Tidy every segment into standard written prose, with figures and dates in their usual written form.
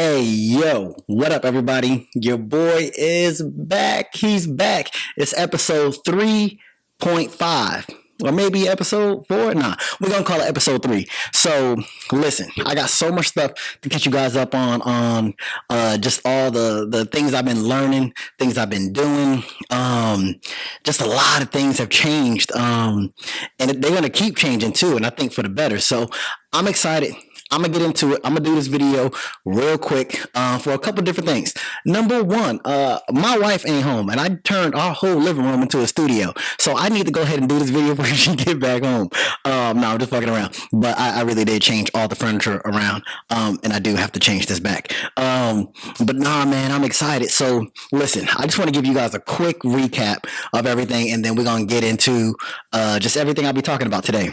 Hey, yo, what up, everybody? Your boy is back. He's back. It's episode 3.5. Or maybe episode 4? Nah, we're gonna call it episode 3. So, listen, I got so much stuff to catch you guys up on just all the things I've been learning, things I've been doing. Just a lot of things have changed. And they're gonna keep changing too, and I think for the better. So, I'm excited. I'm gonna get into it. I'm gonna do this video real quick for a couple different things. Number one, my wife ain't home, and I turned our whole living room into a studio, so I need to go ahead and do this video before she get back home. No, I'm just fucking around, but I really did change all the furniture around, and I do have to change this back. But nah, man, I'm excited. So listen, I just want to give you guys a quick recap of everything, and then we're gonna get into just everything I'll be talking about today.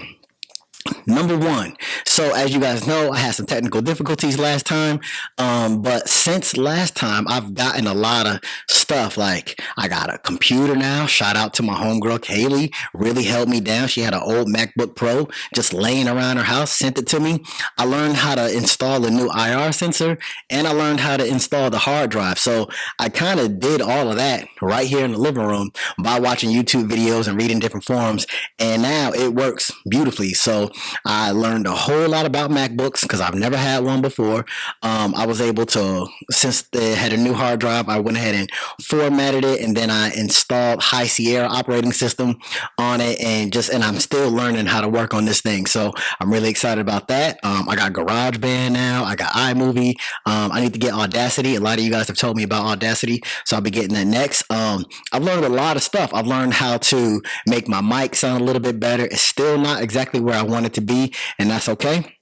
Number one, so as you guys know, I had some technical difficulties last time, but since last time, I've gotten a lot of stuff. Like, I got a computer now. Shout out to my homegirl, Kaylee. Really helped me down. She had an old MacBook Pro just laying around her house, sent it to me. I learned how to install a new IR sensor, and I learned how to install the hard drive. So I kind of did all of that right here in the living room by watching YouTube videos and reading different forums, and now it works beautifully. So I learned a whole lot about MacBooks because I've never had one before. I was able to, since they had a new hard drive, I went ahead and formatted it, and then I installed High Sierra operating system on it, and I'm still learning how to work on this thing. So I'm really excited about that. I got GarageBand now. I got iMovie. I need to get Audacity. A lot of you guys have told me about Audacity, so I'll be getting that next. I've learned a lot of stuff. I've learned how to make my mic sound a little bit better. It's still not exactly where I want it to be, and that's okay.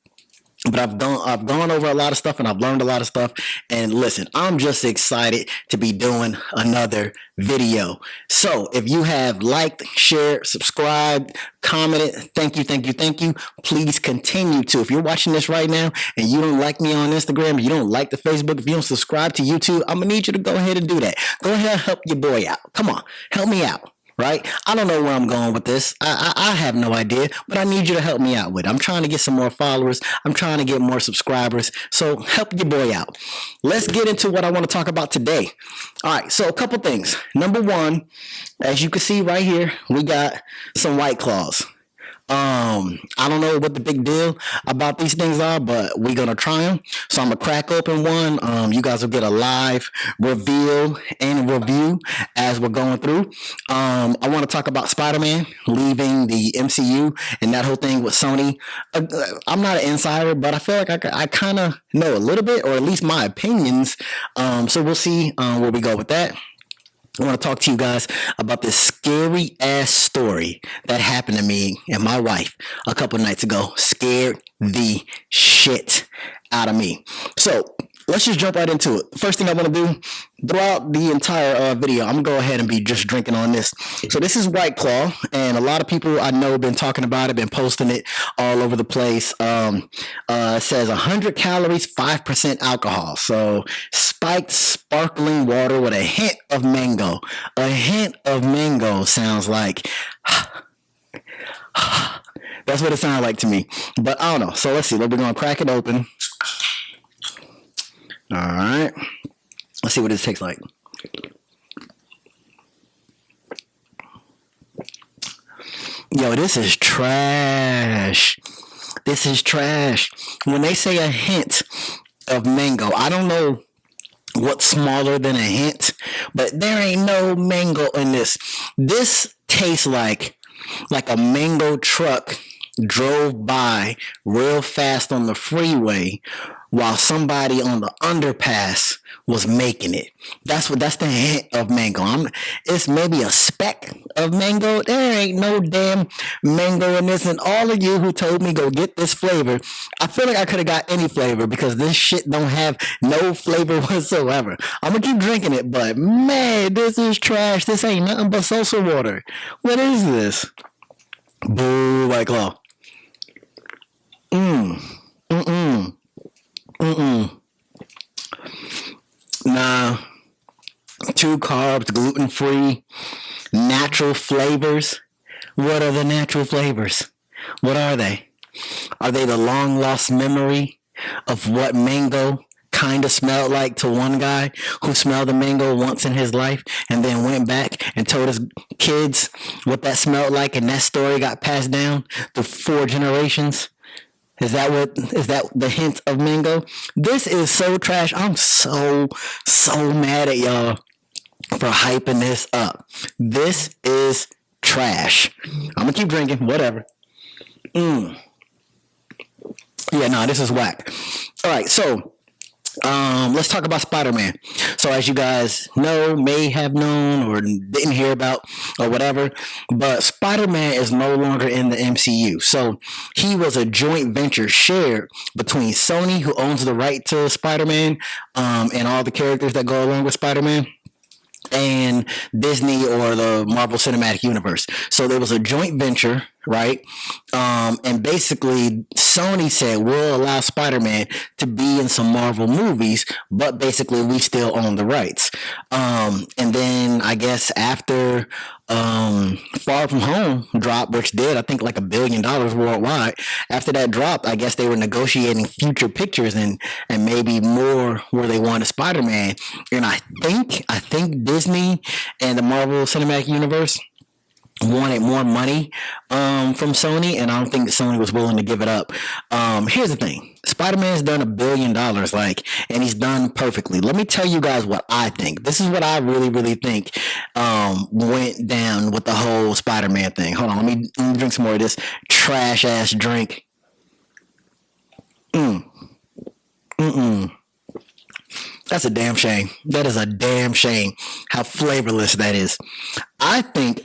But I've gone over a lot of stuff, and I've learned a lot of stuff. And listen, I'm just excited to be doing another video. So if you have liked, shared, subscribed, commented, thank you. Please continue to. If you're watching this right now and you don't like me on Instagram, you don't like the Facebook, if you don't subscribe to YouTube, I'm gonna need you to go ahead and do that. Go ahead and help your boy out. Come on, help me out. Right? I don't know where I'm going with this. I have no idea, but I need you to help me out with it. I'm trying to get some more followers. I'm trying to get more subscribers. So help your boy out. Let's get into what I want to talk about today. All right. So a couple things. Number one, as you can see right here, we got some White Claws. I don't know what the big deal about these things are, but we're gonna try them. So I'm gonna crack open one. You guys will get a live reveal and review as we're going through. I want to talk about Spider-Man leaving the MCU and that whole thing with Sony. I'm not an insider, but I feel like I kind of know a little bit, or at least my opinions. So we'll see where we go with that. I want to talk to you guys about this scary ass story that happened to me and my wife a couple nights ago. Scared the shit out of me. So let's just jump right into it. First thing I want to do throughout the entire video, I'm gonna go ahead and be just drinking on this. So this is White Claw, and a lot of people I know have been talking about it, been posting it all over the place. It says 100 calories, 5% alcohol. So spiked sparkling water with a hint of mango. A hint of mango sounds like that's what it sounds like to me. But I don't know. So let's see. We're gonna crack it open. All right. Let's see what this tastes like. Yo, this is trash. This is trash. When they say a hint of mango, I don't know what's smaller than a hint, but there ain't no mango in this. This tastes like a mango truck drove by real fast on the freeway while somebody on the underpass was making it. That's the hint of mango. It's maybe a speck of mango. There ain't no damn mango in this. And all of you who told me go get this flavor, I feel like I could have got any flavor because this shit don't have no flavor whatsoever. I'm gonna keep drinking it, but man, this is trash. This ain't nothing but salsa water. What is this? Boo, White Claw. Nah. 2 carbs, gluten-free, natural flavors. What are the natural flavors? What are they? Are they the long-lost memory of what mango kind of smelled like to one guy who smelled the mango once in his life and then went back and told his kids what that smelled like, and that story got passed down through 4 generations? Is that the hint of mango? This is so trash. I'm so mad at y'all for hyping this up. This is trash. I'm gonna keep drinking, whatever. Yeah, no, this is whack. All right, so let's talk about Spider-Man. So as you guys know, may have known or didn't hear about or whatever, but Spider-Man is no longer in the MCU. So he was a joint venture shared between Sony, who owns the right to Spider-Man, and all the characters that go along with Spider-Man, and Disney or the Marvel Cinematic Universe. So there was a joint venture, right? And basically Sony said, we'll allow Spider-Man to be in some Marvel movies, but basically we still own the rights. And then I guess after Far From Home dropped, which did I think like $1 billion worldwide, after that dropped, I guess they were negotiating future pictures and maybe more where they wanted Spider-Man. And I think Disney and the Marvel Cinematic Universe wanted more money from Sony, and I don't think that Sony was willing to give it up. Here's the thing. Spider-Man's done $1 billion, and he's done perfectly. Let me tell you guys what I think. This is what I really think went down with the whole Spider-Man thing. Hold on, let me drink some more of this trash ass drink. That's a damn shame. That is a damn shame how flavorless that is. I think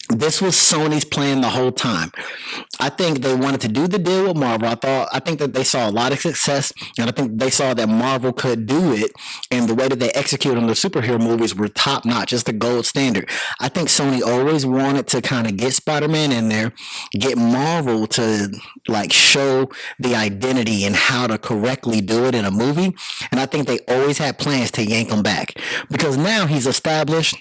this was Sony's plan the whole time. I think they wanted to do the deal with Marvel. I think that they saw a lot of success, and I think they saw that Marvel could do it, and the way that they execute on the superhero movies were top notch, just the gold standard. I think Sony always wanted to kind of get Spider-Man in there, get Marvel to like show the identity and how to correctly do it in a movie, and I think they always had plans to yank him back because now he's established.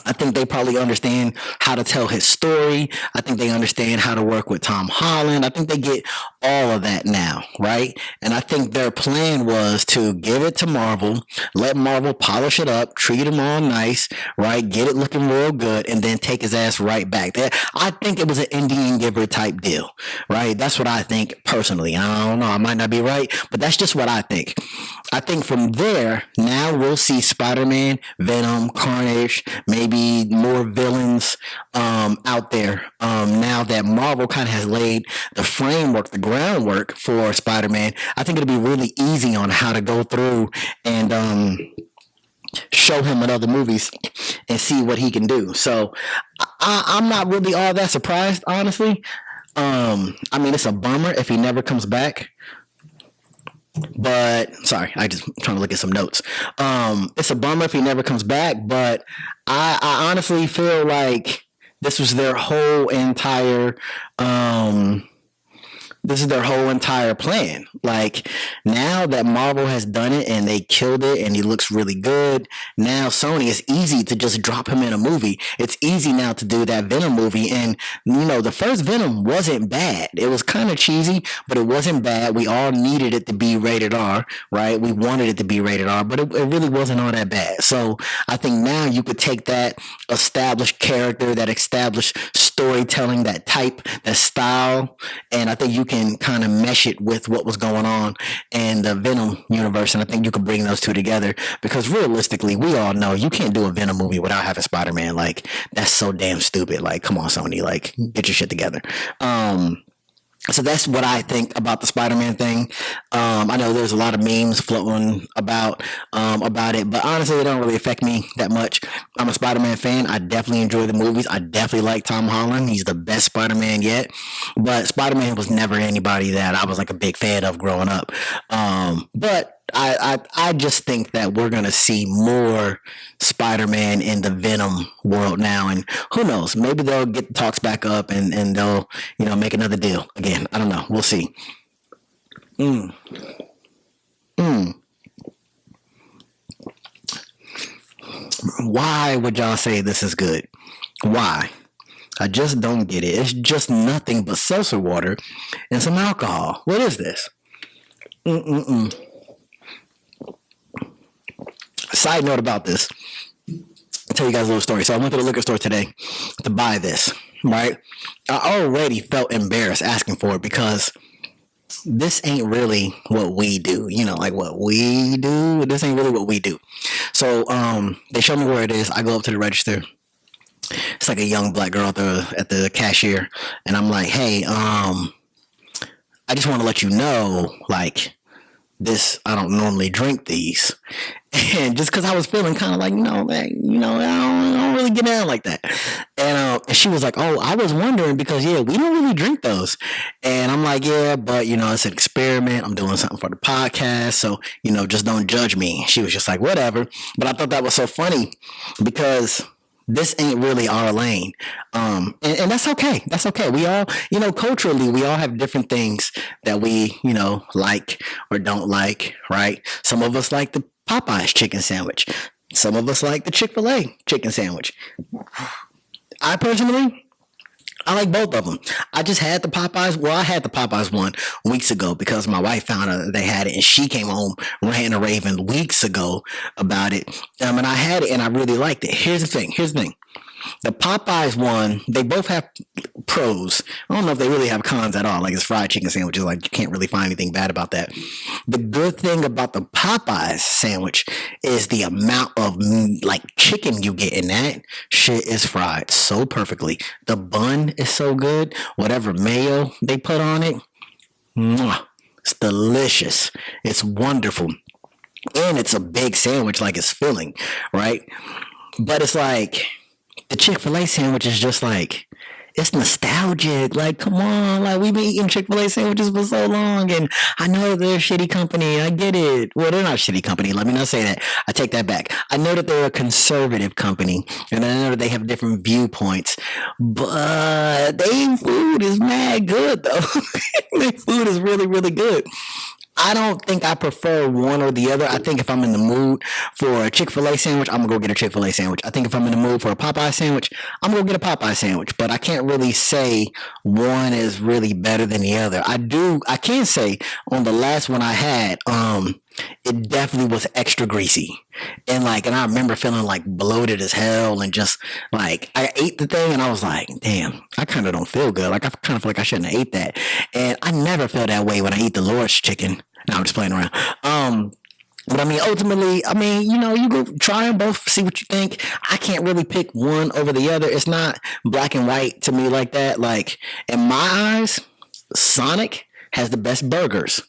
I think they probably understand how to tell his story. I think they understand how to work with Tom Holland. I think they get all of that now, right? And I think their plan was to give it to Marvel, let Marvel polish it up, treat him all nice, right? Get it looking real good, and then take his ass right back there. I think it was an Indian giver type deal, right? That's what I think personally. I don't know. I might not be right, but that's just what I think. I think from there, now we'll see Spider-Man, Venom, Carnage, maybe more villains out there. Now that Marvel kind of has laid the framework, the groundwork for Spider-Man, I think it'll be really easy on how to go through and show him in other movies and see what he can do. So I'm not really all that surprised, honestly. I mean, it's a bummer if he never comes back. But sorry, I just trying to look at some notes. It's a bummer if he never comes back, but I honestly feel like this was their whole entire plan. Like, now that Marvel has done it and they killed it and he looks really good, now Sony, it's easy to just drop him in a movie. It's easy now to do that Venom movie. And, you know, the first Venom wasn't bad. It was kind of cheesy, but it wasn't bad. We all needed it to be rated R, right? We wanted it to be rated R, but it really wasn't all that bad. So I think now you could take that established character, that established storytelling, that type, that style, and I think you can kind of mesh it with what was going on in the Venom universe, and I think you could bring those two together, because realistically, we all know you can't do a Venom movie without having Spider-Man. Like, that's so damn stupid. Like, come on, Sony, like, get your shit together. So that's what I think about the Spider-Man thing. I know there's a lot of memes floating about it, but honestly, it don't really affect me that much. I'm a Spider-Man fan. I definitely enjoy the movies. I definitely like Tom Holland. He's the best Spider-Man yet. But Spider-Man was never anybody that I was like a big fan of growing up. But I just think that we're gonna see more Spider-Man in the Venom world now, and who knows? Maybe they'll get the talks back up and they'll, you know, make another deal again. I don't know. We'll see. Why would y'all say this is good? Why? I just don't get it. It's just nothing but seltzer water and some alcohol. What is this? Side note about this. I'll tell you guys a little story. So I went to the liquor store today to buy this, right? I already felt embarrassed asking for it because this ain't really what we do. You know, like what we do, this ain't really what we do. So they show me where it is. I go up to the register. It's like a young black girl at the cashier. And I'm like, hey, I just want to let you know, like, this, I don't normally drink these. And just because I was feeling kind of like, no, man, you know, I don't really get down like that. And she was like, oh, I was wondering because, yeah, we don't really drink those. And I'm like, yeah, but, you know, it's an experiment. I'm doing something for the podcast. So, you know, just don't judge me. She was just like, whatever. But I thought that was so funny because this ain't really our lane. And that's okay. That's okay. We all, you know, culturally, we all have different things that we, you know, like or don't like, right? Some of us like the Popeyes chicken sandwich. Some of us like the Chick-fil-A chicken sandwich. I personally, I like both of them. I just had the Popeyes. Well, I had the Popeyes one weeks ago because my wife found out they had it and she came home ranting and raving weeks ago about it. And I had it and I really liked it. Here's the thing. The Popeyes one, they both have pros. I don't know if they really have cons at all. Like it's fried chicken sandwiches. Like you can't really find anything bad about that. The good thing about the Popeyes sandwich is the amount of like chicken you get in that shit is fried so perfectly. The bun is so good. Whatever mayo they put on it, it's delicious. It's wonderful. And it's a big sandwich, like it's filling, right? But it's like the Chick-fil-A sandwich is just like, it's nostalgic. Like, come on. Like, we've been eating Chick-fil-A sandwiches for so long. And I know they're a shitty company. I get it. Well, they're not a shitty company. Let me not say that. I take that back. I know that they're a conservative company. And I know that they have different viewpoints. But their food is mad good, though. Their food is really, really good. I don't think I prefer one or the other. I think if I'm in the mood for a Chick-fil-A sandwich, I'm going to go get a Chick-fil-A sandwich. I think if I'm in the mood for a Popeye sandwich, I'm going to get a Popeye sandwich. But I can't really say one is really better than the other. I can say on the last one I had, it definitely was extra greasy. And I remember feeling like bloated as hell and just like I ate the thing and I was like, damn, I kind of don't feel good. Like I kind of feel like I shouldn't have ate that. And I never feel that way when I eat the Lord's chicken. No, I'm just playing around. But I mean, ultimately, you know, you go try them both, see what you think. I can't really pick one over the other. It's not black and white to me like that. Like in my eyes, Sonic has the best burgers.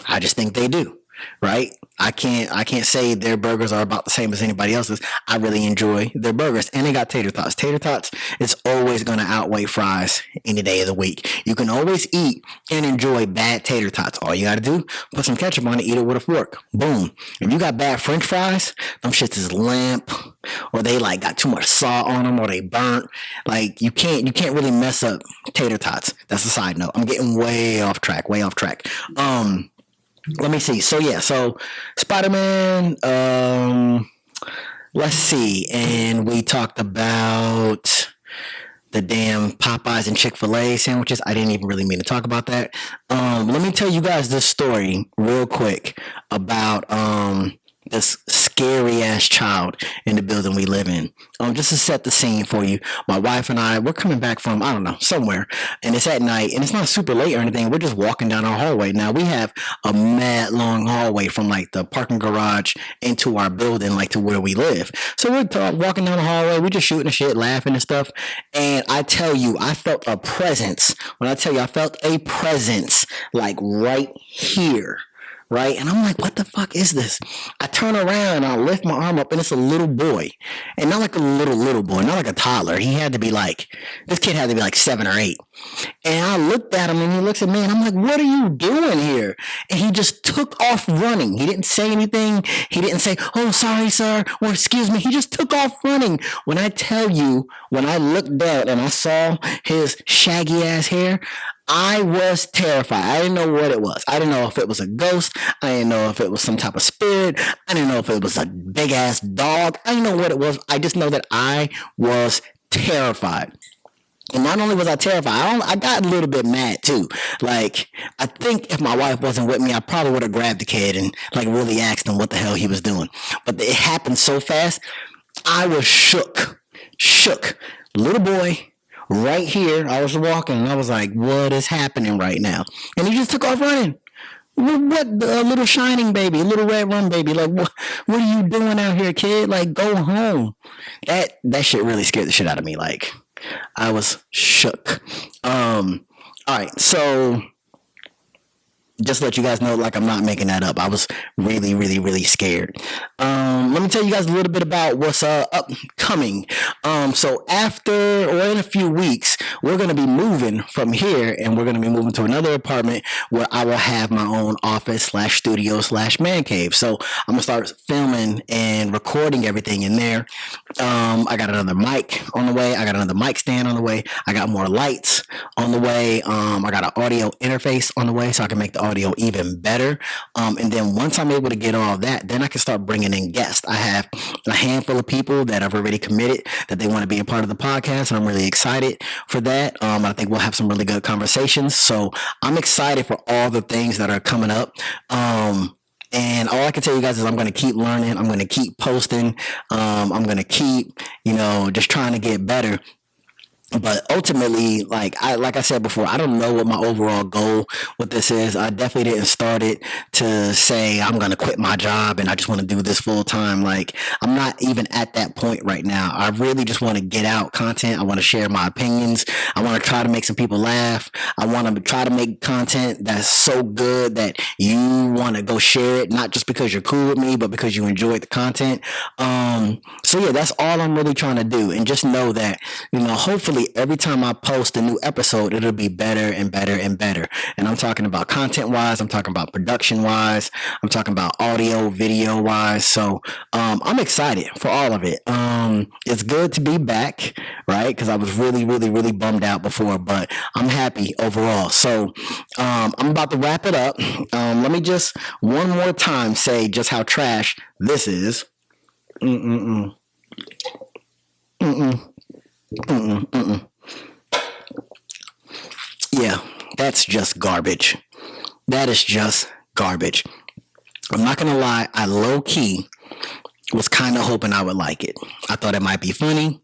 I just think they do. Right? I can't say their burgers are about the same as anybody else's. I really enjoy their burgers. And they got tater tots. Tater tots is always going to outweigh fries any day of the week. You can always eat and enjoy bad tater tots. All you got to do, put some ketchup on it, eat it with a fork. Boom. If you got bad French fries, them shits is limp, or they like got too much salt on them, or they burnt. Like you can't really mess up tater tots. That's a side note. I'm getting way off track. Let me see. So Spider-Man, let's see. And we talked about the damn Popeyes and Chick-fil-A sandwiches. I didn't even really mean to talk about that. Let me tell you guys this story real quick about this scary ass child in the building we live in. Just to set the scene for you, my wife and I, we're coming back from, I don't know, somewhere, and it's at night, and it's not super late or anything. We're just walking down our hallway. Now, we have a mad long hallway from like the parking garage into our building, like to where we live. So we're walking down the hallway, we're just shooting the shit, laughing and stuff, and I tell you, I felt a presence. When I tell you, I felt a presence like right here. Right? And I'm like, what the fuck is this? I turn around and I lift my arm up and it's a little boy. And not like a little boy, not like a toddler. This kid had to be like 7 or 8. And I looked at him and he looks at me and I'm like, what are you doing here? And he just took off running. He didn't say anything. He didn't say, oh, sorry, sir, or excuse me. He just took off running. When I tell you, when I looked down and I saw his shaggy ass hair, I was terrified. I didn't know what it was. I didn't know if it was a ghost. I didn't know if it was some type of spirit. I didn't know if it was a big ass dog. I didn't know what it was. I just know that I was terrified. And not only was I terrified, I got a little bit mad too. Like, I think if my wife wasn't with me, I probably would have grabbed the kid and like really asked him what the hell he was doing. But it happened so fast, I was shook. Little boy, right here, I was walking and I was like, what is happening right now? And he just took off running. What, a little shining baby, a little red rum baby? Like, what are you doing out here, kid? Like, go home. That shit really scared the shit out of me. Like, I was shook. All right, so just to let you guys know, like, I'm not making that up. I was really, really, really scared. Let me tell you guys a little bit about what's upcoming. So after, or in a few weeks, we're going to be moving from here, and we're going to be moving to another apartment where I will have my own office / studio / man cave. So I'm going to start filming and recording everything in there. I got another mic on the way. I got another mic stand on the way. I got more lights on the way. I got an audio interface on the way so I can make the audio even better. And then once I'm able to get all that, then I can start bringing in guests. I have a handful of people that have already committed that they want to be a part of the podcast, and I'm really excited for that. I think we'll have some really good conversations. So I'm excited for all the things that are coming up. And all I can tell you guys is I'm going to keep learning. I'm going to keep posting. I'm going to keep, just trying to get better. But ultimately, like I said before, I don't know what my overall goal with this is. I definitely didn't start it to say I'm going to quit my job and I just want to do this full time. Like, I'm not even at that point right now. I really just want to get out content. I want to share my opinions. I want to try to make some people laugh. I want to try to make content that's so good that you want to go share it, not just because you're cool with me, but because you enjoyed the content. So yeah, that's all I'm really trying to do. And just know that, hopefully every time I post a new episode, it'll be better and better and better. And I'm talking about content wise. I'm talking about production wise. I'm talking about audio, video wise. So, I'm excited for all of it. It's good to be back, right? Cause I was really, really, really bummed out before, but I'm happy overall. So, I'm about to wrap it up. Let me just one more time say just how trash this is. Yeah, that's just garbage. That is just garbage. I'm not gonna lie, I low-key was kind of hoping I would like it. I thought it might be funny,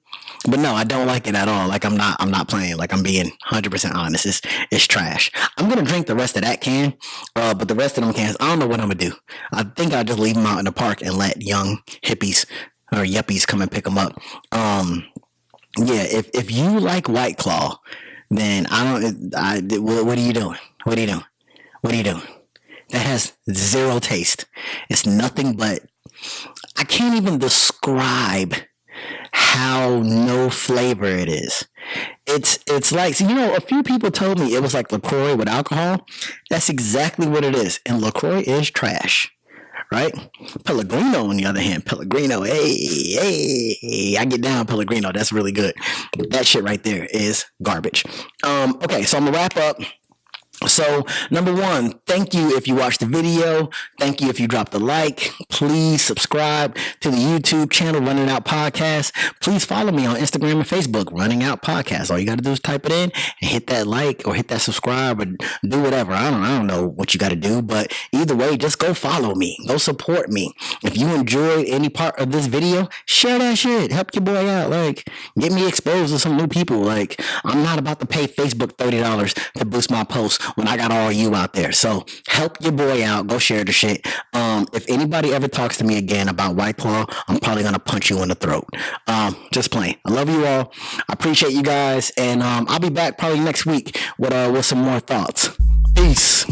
but no, I don't like it at all. Like, I'm not playing. Like, I'm being 100% honest. It's trash. I'm gonna drink the rest of that can, but the rest of them cans, I don't know what I'm gonna do. I think I'll just leave them out in the park and let young hippies or yuppies come and pick them up. Yeah, if you like White Claw, then what are you doing? What are you doing? That has zero taste. It's nothing but, I can't even describe how no flavor it is. It's like, a few people told me it was like LaCroix with alcohol. That's exactly what it is. And LaCroix is trash. Right? Pellegrino, on the other hand, hey, I get down Pellegrino. That's really good. That shit right there is garbage. Okay, so I'm gonna wrap up. So, number one, thank you if you watched the video. Thank you if you dropped a like. Please subscribe to the YouTube channel, Running Out Podcast. Please follow me on Instagram and Facebook, Running Out Podcast. All you got to do is type it in and hit that like or hit that subscribe or do whatever. I don't know what you got to do, but either way, just go follow me. Go support me. If you enjoyed any part of this video, share that shit. Help your boy out. Like, get me exposed to some new people. Like, I'm not about to pay Facebook $30 to boost my posts when I got all you out there. So help your boy out. Go share the shit. If anybody ever talks to me again about White Claw, I'm probably going to punch you in the throat. Just playing. I love you all. I appreciate you guys. And I'll be back probably next week with some more thoughts. Peace.